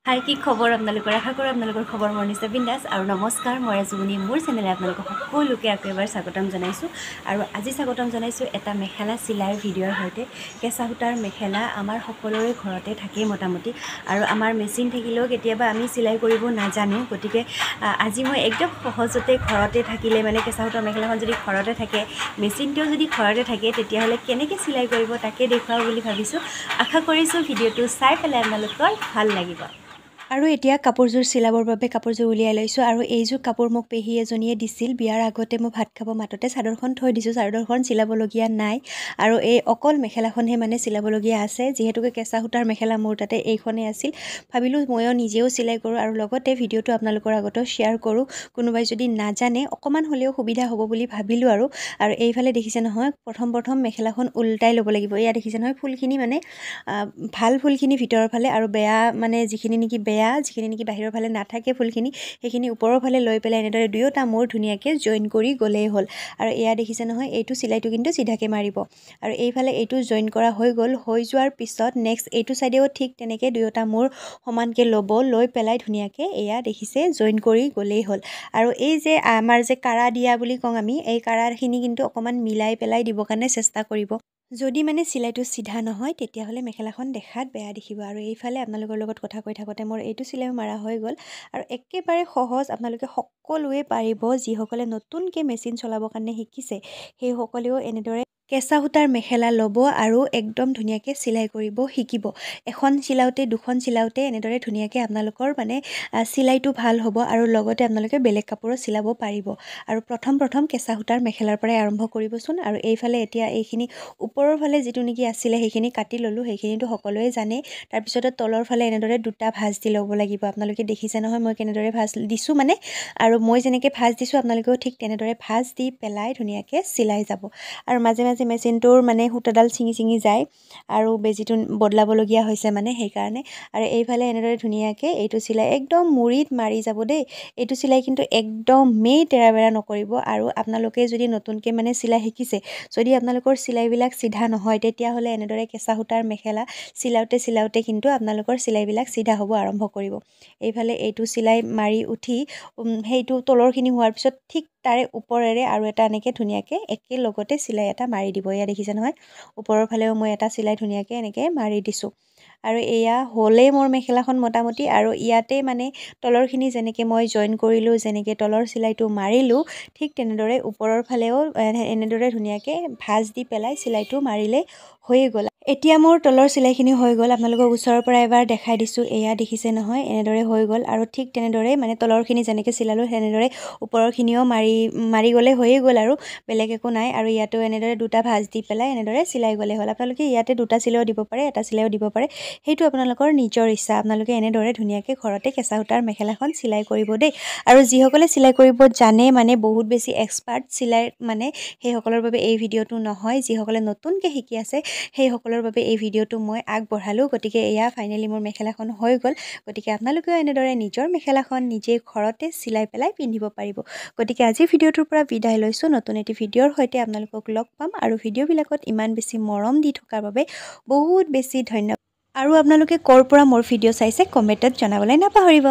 হাই কি খবৰ আপোনালোকৰ আশা কৰোঁ আপোনালোকৰ খবৰ মোৰ নিশ্চয় বিন্দাছ আৰু নমস্কাৰ মই ৰাজুমণি মোৰ চেনেলে আপোনালোকক সকলোকে আকৌ এবাৰ স্বাগতম জনাইছোঁ আৰু আজি স্বাগতম জনাইছোঁ এটা মেখেলা চিলাইৰ ভিডিঅ'ৰ সৈতে কেঁচা সূতাৰ মেখেলা আমাৰ সকলোৰে ঘৰতে থাকেই মোটামুটি আৰু আমাৰ মেচিন থাকিলেও কেতিয়াবা আমি চিলাই কৰিব নাজানো গতিকে আজি মই একদম সহজতে ঘৰতে থাকিলে মানে কেঁচা সূতাৰ মেখেলাখন যদি ঘৰতে থাকে মেচিনটোও যদি ঘৰতে থাকে তেতিয়াহ'লে কেনেকৈ চিলাই কৰিব তাকে দেখুৱাওঁ বুলি ভাবিছোঁ আশা কৰিছোঁ ভিডিঅ'টো চাই পেলাই আপোনালোকৰ ভাল লাগিব আৰু এতিয়া কাপোৰযোৰ চিলাবৰ বাবে কাপোৰযোৰ উলিয়াই লৈছোঁ আৰু এইযোৰ কাপোৰ মোক পেহী এজনীয়ে দিছিল বিয়াৰ আগতে মই ভাত খাব মাততে চাদৰখন থৈ দিছোঁ চাদৰখন চিলাবলগীয়া নাই আৰু এই অকল মেখেলাখনহে মানে চিলাবলগীয়া আছে যিহেতুকে কেঁচা সূতাৰ মেখেলা মোৰ তাতে এইখনেই আছিল ভাবিলোঁ ময়ো নিজেও চিলাই কৰোঁ আৰু লগতে ভিডিঅ'টো আপোনালোকৰ আগতো শ্বেয়াৰ কৰোঁ কোনোবাই যদি নাজানে অকণমান হ'লেও সুবিধা হ'ব বুলি ভাবিলোঁ আৰু এইফালে দেখিছে নহয় প্ৰথম মেখেলাখন উল্টাই ল'ব লাগিব এয়া দেখিছে নহয় ফুলখিনি মানে ভাল ফুলখিনি ভিতৰৰ ফালে আৰু বেয়া মানে যিখিনি নেকি যিখিনি নেকি বাহিৰৰ ফালে নাথাকে ফুলখিনি সেইখিনি ওপৰৰ ফালে লৈ পেলাই এনেদৰে দুয়োটা মূৰ ধুনীয়াকৈ জইন কৰি গ'লেই হ'ল আৰু এয়া দেখিছে নহয় এইটো চিলাইটো কিন্তু চিধাকৈ মাৰিব আৰু এইফালে এইটো জইন কৰা হৈ গ'ল হৈ যোৱাৰ পিছত নেক্সট এইটো চাইডেও ঠিক তেনেকৈ দুয়োটা মূৰ সমানকৈ ল'ব লৈ পেলাই ধুনীয়াকৈ এয়া দেখিছে জইন কৰি গ'লেই হ'ল আৰু এই যে আমাৰ যে কাৰা দিয়া বুলি কওঁ আমি এই কাৰাখিনি কিন্তু অকণমান মিলাই পেলাই দিবৰ কাৰণে চেষ্টা কৰিব যদি মানে চিলাইটো চিধা নহয় তেতিয়াহ'লে মেখেলাখন দেখাত বেয়া দেখিব আৰু এইফালে আপোনালোকৰ লগত কথা কৈ থাকোঁতে মোৰ এইটো চিলাই মাৰা হৈ গ'ল আৰু একেবাৰে সহজ আপোনালোকে সকলোৱে পাৰিব যিসকলে নতুনকৈ মেচিন চলাবৰ কাৰণে শিকিছে সেইসকলেও এনেদৰে কেঁচা সূতাৰ মেখেলা ল'ব আৰু একদম ধুনীয়াকৈ চিলাই কৰিব শিকিব এখন চিলাওঁতে দুখন চিলাওঁতে এনেদৰে ধুনীয়াকৈ আপোনালোকৰ মানে চিলাইটো ভাল হ'ব আৰু লগতে আপোনালোকে বেলেগ কাপোৰত চিলাব পাৰিব আৰু প্ৰথম কেঁচা সূতাৰ মেখেলাৰ পৰাই আৰম্ভ কৰিবচোন আৰু এইফালে এতিয়া এইখিনি ওপৰৰ ফালে যিটো নেকি আছিলে সেইখিনি কাটি ল'লোঁ সেইখিনিতো সকলোৱে জানে তাৰপিছতে তলৰ ফালে এনেদৰে দুটা ভাঁজ দি ল'ব লাগিব আপোনালোকে দেখিছে নহয় মই কেনেদৰে ভাঁজ দিছোঁ মানে আৰু মই যেনেকৈ ভাঁজ দিছোঁ আপোনালোকেও ঠিক তেনেদৰে ভাঁজ দি পেলাই ধুনীয়াকৈ চিলাই যাব আৰু মাজে মাজে মেচিনটোৰ মানে সূতাডাল ছিঙি যায় আৰু বেজিটো বদলাবলগীয়া হৈছে মানে সেইকাৰণে আৰু এইফালে এনেদৰে ধুনীয়াকৈ এইটো চিলাই একদম মুৰিত মাৰি যাব দেই এইটো চিলাই কিন্তু একদমেই তেৰা বেৰা নকৰিব আৰু আপোনালোকে যদি নতুনকৈ মানে চিলাই শিকিছে যদি আপোনালোকৰ চিলাইবিলাক চিধা নহয় তেতিয়াহ'লে এনেদৰে কেঁচা সূতাৰ মেখেলা চিলাওঁতে কিন্তু আপোনালোকৰ চিলাইবিলাক চিধা হ'ব আৰম্ভ কৰিব এইফালে এইটো চিলাই মাৰি উঠি সেইটো তলৰখিনি হোৱাৰ পিছত ঠিক তাৰে ওপৰেৰে আৰু এটা এনেকৈ ধুনীয়াকৈ একেলগতে চিলাই এটা মাৰি দিব এয়া দেখিছে নহয় ওপৰৰ ফালেও মই এটা চিলাই ধুনীয়াকৈ এনেকৈ মাৰি দিছোঁ আৰু এয়া হ'লেই মোৰ মেখেলাখন মোটামুটি আৰু ইয়াতে মানে তলৰখিনি যেনেকৈ মই জইন কৰিলোঁ যেনেকৈ তলৰ চিলাইটো মাৰিলোঁ ঠিক তেনেদৰে ওপৰৰ ফালেও এনেদৰে ধুনীয়াকৈ ভাঁজ দি পেলাই চিলাইটো মাৰিলেই হৈয়ে গ'ল এতিয়া মোৰ তলৰ চিলাইখিনি হৈ গ'ল আপোনালোকক ওচৰৰ পৰা এবাৰ দেখাই দিছোঁ এয়া দেখিছে নহয় এনেদৰে হৈ গ'ল আৰু ঠিক তেনেদৰে মানে তলৰখিনি যেনেকৈ চিলালোঁ তেনেদৰে ওপৰৰখিনিও মাৰি গ'লে হৈয়ে গ'ল আৰু বেলেগ একো নাই আৰু ইয়াতো এনেদৰে দুটা ভাঁজ দি পেলাই এনেদৰে চিলাই গ'লে হ'ল আপোনালোকে ইয়াতে দুটা চিলাইও দিব পাৰে এটা চিলাইও দিব পাৰে সেইটো আপোনালোকৰ নিজৰ ইচ্ছা আপোনালোকে এনেদৰে ধুনীয়াকৈ ঘৰতে কেঁচা সূতাৰ মেখেলাখন চিলাই কৰিব দেই আৰু যিসকলে চিলাই কৰিব জানে মানে বহুত বেছি এক্সপাৰ্ট চিলাই মানে সেইসকলৰ বাবে এই ভিডিঅ'টো নহয় যিসকলে নতুনকৈ শিকি আছে সেইসকলৰ বাবে এই ভিডিঅ'টো মই আগবঢ়ালোঁ গতিকে এয়া ফাইনেলি মোৰ মেখেলাখন হৈ গ'ল গতিকে আপোনালোকেও এনেদৰে নিজৰ মেখেলাখন নিজে ঘৰতে চিলাই পেলাই পিন্ধিব পাৰিব গতিকে আজি ভিডিঅ'টোৰ পৰা বিদায় লৈছোঁ নতুন এটি ভিডিঅ'ৰ সৈতে আপোনালোকক লগ পাম আৰু ভিডিঅ'বিলাকত ইমান বেছি মৰম দি থকাৰ বাবে বহুত বেছি ধন্যবাদ আৰু আপোনালোকে ক'ৰ পৰা মোৰ ভিডিঅ' চাইছে কমেণ্টত জনাবলৈ নাপাহৰিব